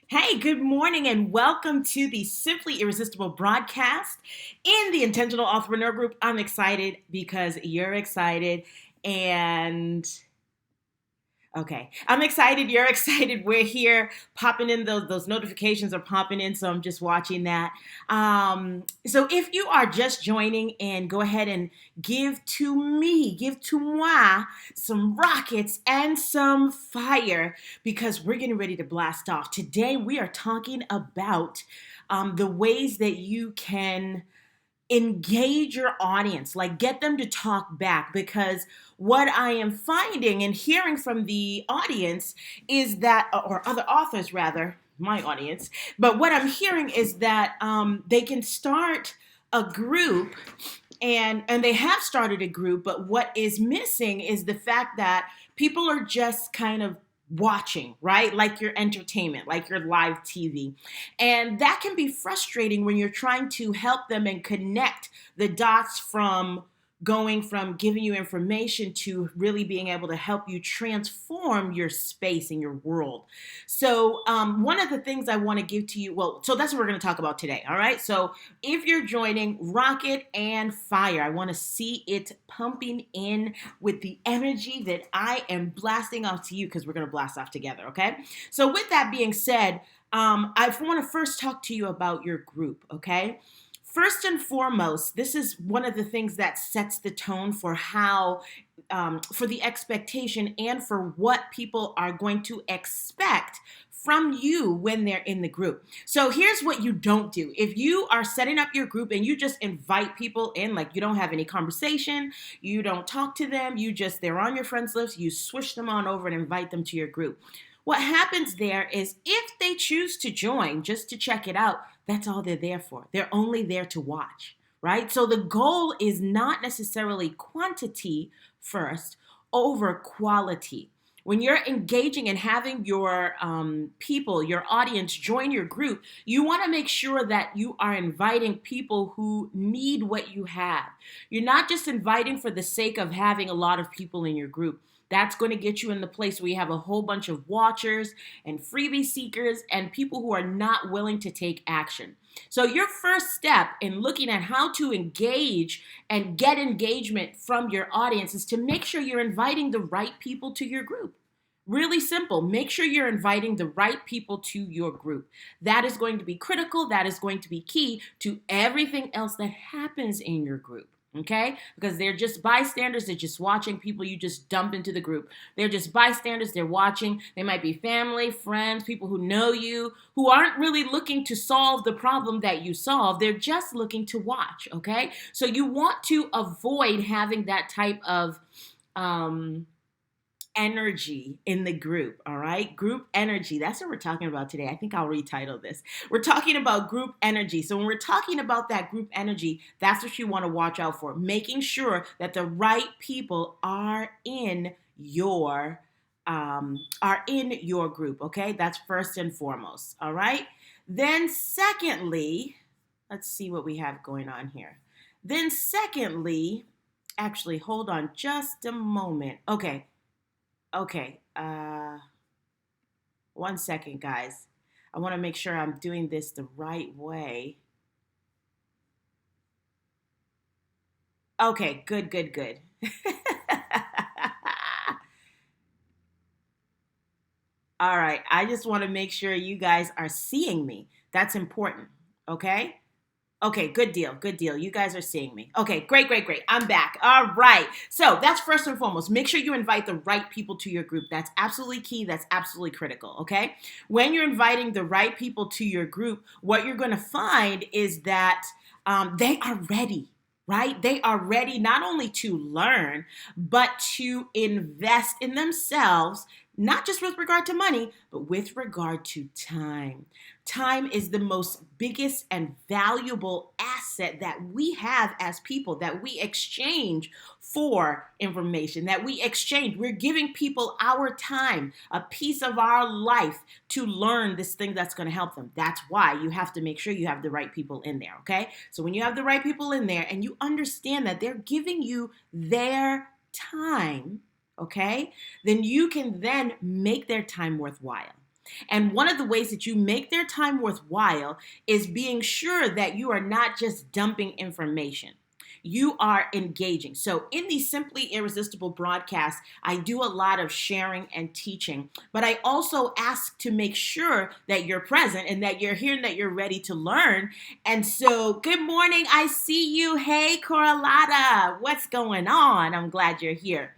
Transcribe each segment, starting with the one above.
Hey, good morning, and welcome to the Simply Irresistible broadcast in the Intentional Entrepreneur Group. I'm excited because you're excited, and okay, I'm excited. You're excited. We're here. Popping in those notifications are popping in, so I'm just watching that. So if you are just joining, and go ahead and give to moi some rockets and some fire because we're getting ready to blast off. Today we are talking about the ways that you can engage your audience, like get them to talk back. Because what I am finding and hearing from the audience is that, or other authors rather, my audience, but what I'm hearing is that they can start a group and they have started a group, but what is missing is the fact that people are just kind of watching, right? Like your entertainment, like your live TV. And that can be frustrating when you're trying to help them and connect the dots from going from giving you information to really being able to help you transform your space and your world. So, one of the things I want to give to you, well, so that's what we're going to talk about today. All right. So, if you're joining, rocket and fire. I want to see it pumping in with the energy that I am blasting off to you because we're going to blast off together. Okay. So, with that being said, I want to first talk to you about your group. Okay. First and foremost, this is one of the things that sets the tone for how, for the expectation and for what people are going to expect from you when they're in the group. So here's what you don't do. If you are setting up your group and you just invite people in, like you don't have any conversation, you don't talk to them, they're on your friends list, you swish them on over and invite them to your group. What happens there is if they choose to join just to check it out, that's all they're there for. They're only there to watch, right? So the goal is not necessarily quantity first over quality. When you're engaging and having your people, your audience join your group, you want to make sure that you are inviting people who need what you have. You're not just inviting for the sake of having a lot of people in your group. That's going to get you in the place where you have a whole bunch of watchers and freebie seekers and people who are not willing to take action. So, your first step in looking at how to engage and get engagement from your audience is to make sure you're inviting the right people to your group. Really simple. Make sure you're inviting the right people to your group. That is going to be critical. That is going to be key to everything else that happens in your group. Okay? Because they're just bystanders. They're just watching people you just dump into the group. They're just bystanders. They're watching. They might be family, friends, people who know you, who aren't really looking to solve the problem that you solve. They're just looking to watch. Okay? So you want to avoid having that type of energy in the group. All right, group energy, that's what we're talking about today. I think I'll retitle this. We're talking about group energy. So when we're talking about that group energy, that's what you want to watch out for, making sure that the right people are in your group. Okay, that's first and foremost. All right, then secondly, let's see what we have going on here. Then secondly, actually, hold on just a moment. Okay. One second, guys. I want to make sure I'm doing this the right way. Okay, good. All right. I just want to make sure you guys are seeing me. That's important. Okay? Okay, good deal. Good deal. You guys are seeing me. Okay, great. I'm back. All right. So that's first and foremost. Make sure you invite the right people to your group. That's absolutely key. That's absolutely critical. Okay. When you're inviting the right people to your group, what you're going to find is that they are ready. Right? They are ready not only to learn, but to invest in themselves, not just with regard to money, but with regard to time. Time is the most biggest and valuable asset that we have as people, that we exchange for information, that we exchange. We're giving people our time, a piece of our life to learn this thing that's going to help them. That's why you have to make sure you have the right people in there, okay? So when you have the right people in there and you understand that they're giving you their time, okay, then you can then make their time worthwhile. And one of the ways that you make their time worthwhile is being sure that you are not just dumping information. You are engaging. So, in these Simply Irresistible broadcasts, I do a lot of sharing and teaching, but I also ask to make sure that you're present and that you're here and that you're ready to learn. And so, good morning. I see you. Hey, Corralata. What's going on? I'm glad you're here.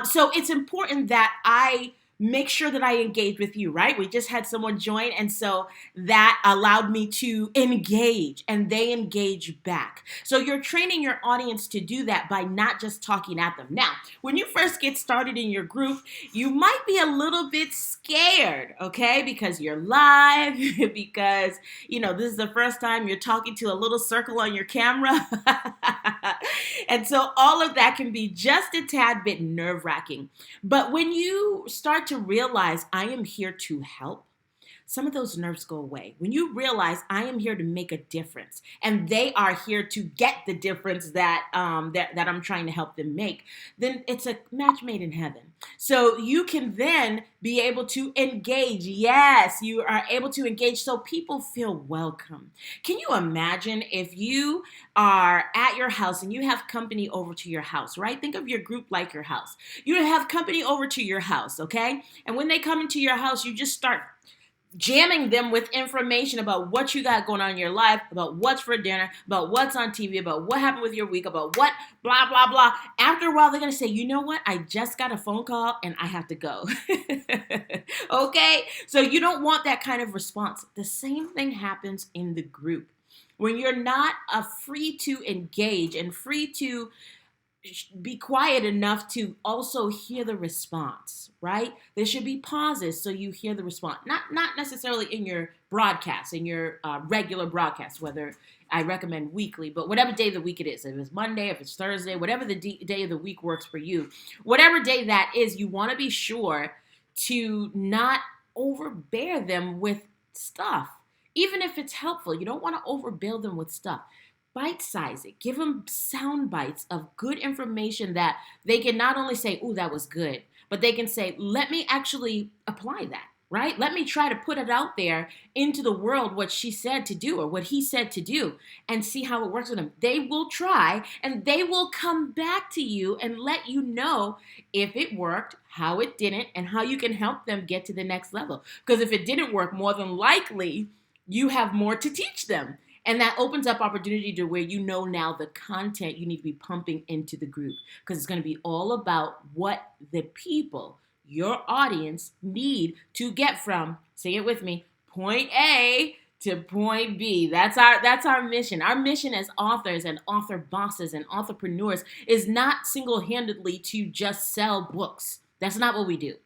So, it's important that I make sure that I engage with you, right? We just had someone join, and so that allowed me to engage, and they engage back. So you're training your audience to do that by not just talking at them. Now, when you first get started in your group, you might be a little bit scared, okay? Because you're live, because, this is the first time you're talking to a little circle on your camera. And so all of that can be just a tad bit nerve-wracking. But when you start to realize I am here to help, some of those nerves go away. When you realize I am here to make a difference, and they are here to get the difference that that I'm trying to help them make, then it's a match made in heaven. So you can then be able to engage. Yes, you are able to engage so people feel welcome. Can you imagine if you are at your house and you have company over to your house, right? Think of your group like your house. You have company over to your house, okay? And when they come into your house, you just start jamming them with information about what you got going on in your life, about what's for dinner, about what's on TV, about what happened with your week, about what, blah, blah, blah. After a while, they're going to say, you know what? I just got a phone call and I have to go. Okay? So you don't want that kind of response. The same thing happens in the group. When you're not free to engage and free to be quiet enough to also hear the response, right? There should be pauses so you hear the response. Not necessarily in your broadcast, in your regular broadcast, whether I recommend weekly, but whatever day of the week it is, if it's Monday, if it's Thursday, whatever the day of the week works for you, whatever day that is, you want to be sure to not overbear them with stuff. Even if it's helpful, you don't want to overbuild them with stuff. Bite size it. Give them sound bites of good information that they can not only say, "Ooh, that was good," but they can say, "Let me actually apply that," right? Let me try to put it out there into the world, what she said to do or what he said to do, and see how it works with them. They will try, and they will come back to you and let you know if it worked, how it didn't, and how you can help them get to the next level. Because if it didn't work, more than likely, you have more to teach them. And that opens up opportunity to where you know now the content you need to be pumping into the group, because it's going to be all about what the people, your audience, need to get from, say it with me, point A to point B. That's our mission. Our mission as authors and author bosses and entrepreneurs is not single-handedly to just sell books. That's not what we do.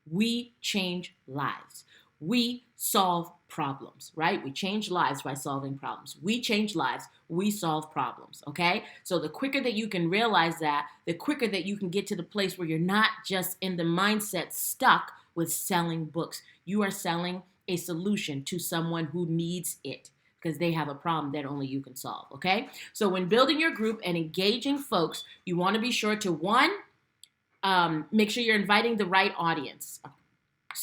We change lives. We solve problems, right? We change lives by solving problems. We change lives. We solve problems, okay? So the quicker that you can realize that, the quicker that you can get to the place where you're not just in the mindset stuck with selling books. You are selling a solution to someone who needs it because they have a problem that only you can solve, okay? So when building your group and engaging folks, you want to be sure to, one, make sure you're inviting the right audience.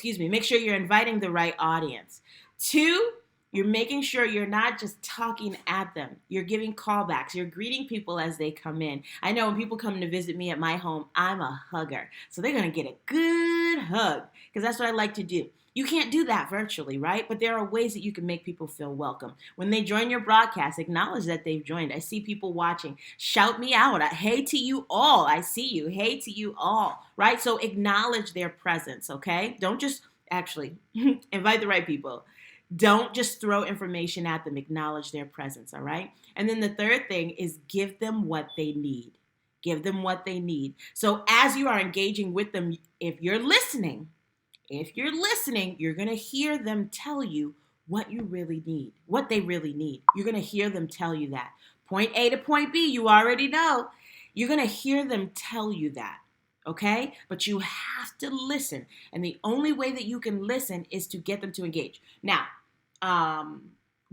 Make sure you're inviting the right audience. Two, you're making sure you're not just talking at them. You're giving callbacks. You're greeting people as they come in. I know when people come to visit me at my home, I'm a hugger. So they're going to get a good hug because that's what I like to do. You can't do that virtually, right? But there are ways that you can make people feel welcome. When they join your broadcast, acknowledge that they've joined. I see people watching. Shout me out. Hey to you all. I see you. Hey to you all, right? So acknowledge their presence, okay? Don't just invite the right people. Don't just throw information at them. Acknowledge their presence, all right? And then the third thing is give them what they need. Give them what they need. So as you are engaging with them, if you're listening, you're going to hear them tell you what you really need, what they really need. You're going to hear them tell you that. Point A to point B, you already know. You're going to hear them tell you that, okay? But you have to listen. And the only way that you can listen is to get them to engage. Now,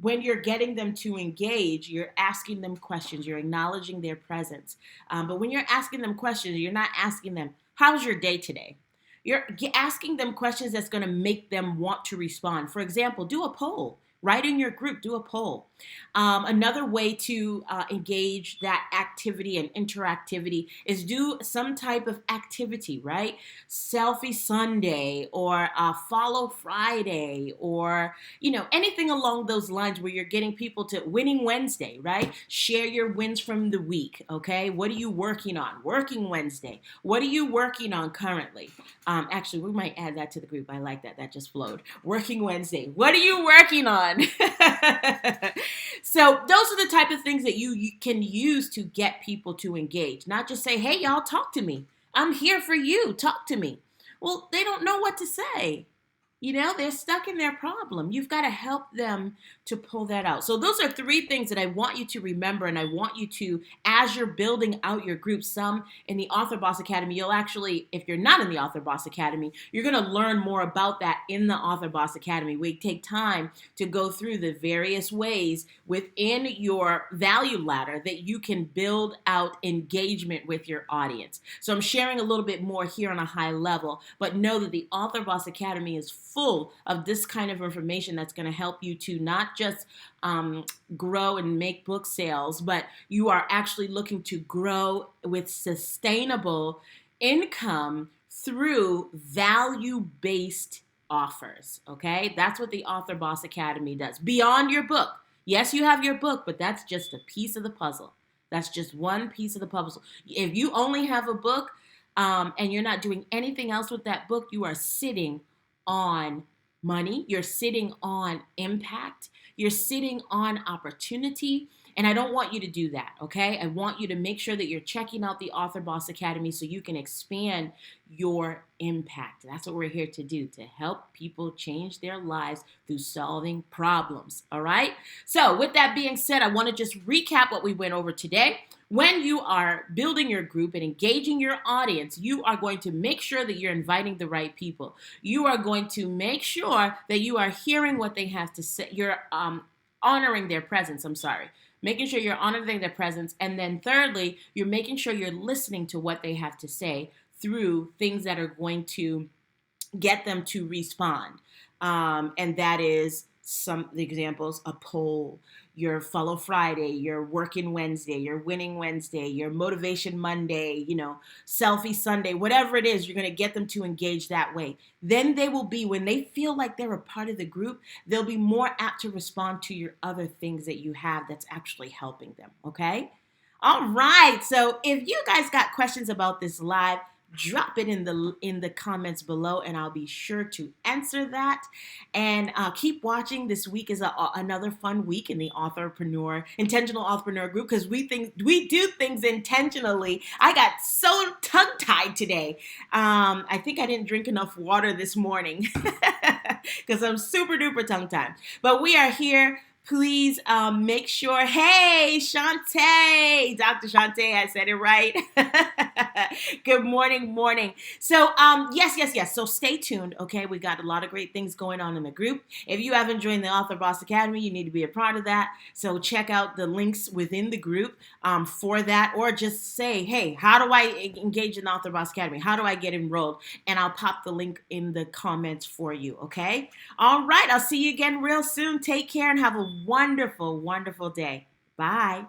when you're getting them to engage, you're asking them questions. You're acknowledging their presence. But when you're asking them questions, you're not asking them, how's your day today? You're asking them questions that's going to make them want to respond. For example, do a poll. Right in your group, do a poll. Another way to engage that activity and interactivity is do some type of activity, right? Selfie Sunday or Follow Friday or, anything along those lines where you're getting people to Winning Wednesday, right? Share your wins from the week, okay? What are you working on? Working Wednesday. What are you working on currently? Actually, we might add that to the group. I like that. That just flowed. Working Wednesday. What are you working on? So those are the type of things that you can use to get people to engage. Not just say, hey, y'all, talk to me. I'm here for you. Talk to me. Well, they don't know what to say. They're stuck in their problem. You've got to help them to pull that out. So those are 3 things that I want you to remember, and I want you to, as you're building out your group, some in the Author Boss Academy, you'll actually, if you're not in the Author Boss Academy, you're going to learn more about that in the Author Boss Academy. We take time to go through the various ways within your value ladder that you can build out engagement with your audience. So I'm sharing a little bit more here on a high level, but know that the Author Boss Academy is full of this kind of information that's going to help you to not just grow and make book sales, but you are actually looking to grow with sustainable income through value-based offers, okay? That's what the Author Boss Academy does. Beyond your book. Yes, you have your book, but that's just a piece of the puzzle. That's just one piece of the puzzle. If you only have a book and you're not doing anything else with that book, you are sitting on money, you're sitting on impact, you're sitting on opportunity, and I don't want you to do that, okay? I want you to make sure that you're checking out the Author Boss Academy so you can expand your impact. That's what we're here to do, to help people change their lives through solving problems, all right? So with that being said, I want to just recap what we went over today. When you are building your group and engaging your audience, you are going to make sure that you're inviting the right people. You are going to make sure that you are hearing what they have to say. You're honoring their presence, making sure you're honoring their presence. And then thirdly, you're making sure you're listening to what they have to say through things that are going to get them to respond. And that is some examples: a poll, your Follow Friday, your Working Wednesday, your Winning Wednesday, your Motivation Monday, Selfie Sunday, whatever it is, you're going to get them to engage that way. Then they will be, when they feel like they're a part of the group, they'll be more apt to respond to your other things that you have that's actually helping them, okay? All right, so if you guys got questions about this live, drop it in the comments below, and I'll be sure to answer that. And keep watching. This week is another fun week in the Intentional Entrepreneur Group, because we do things intentionally. I got so tongue-tied today. I think I didn't drink enough water this morning because I'm super duper tongue-tied. But we are here. Please make sure, hey, Shantae, Dr. Shantae, I said it right. Good morning. So, yes. So stay tuned, okay? We got a lot of great things going on in the group. If you haven't joined the Author Boss Academy, you need to be a part of that. So check out the links within the group for that, or just say, hey, how do I engage in the Author Boss Academy? How do I get enrolled? And I'll pop the link in the comments for you, okay? All right, I'll see you again real soon. Take care and have a wonderful, wonderful day. Bye.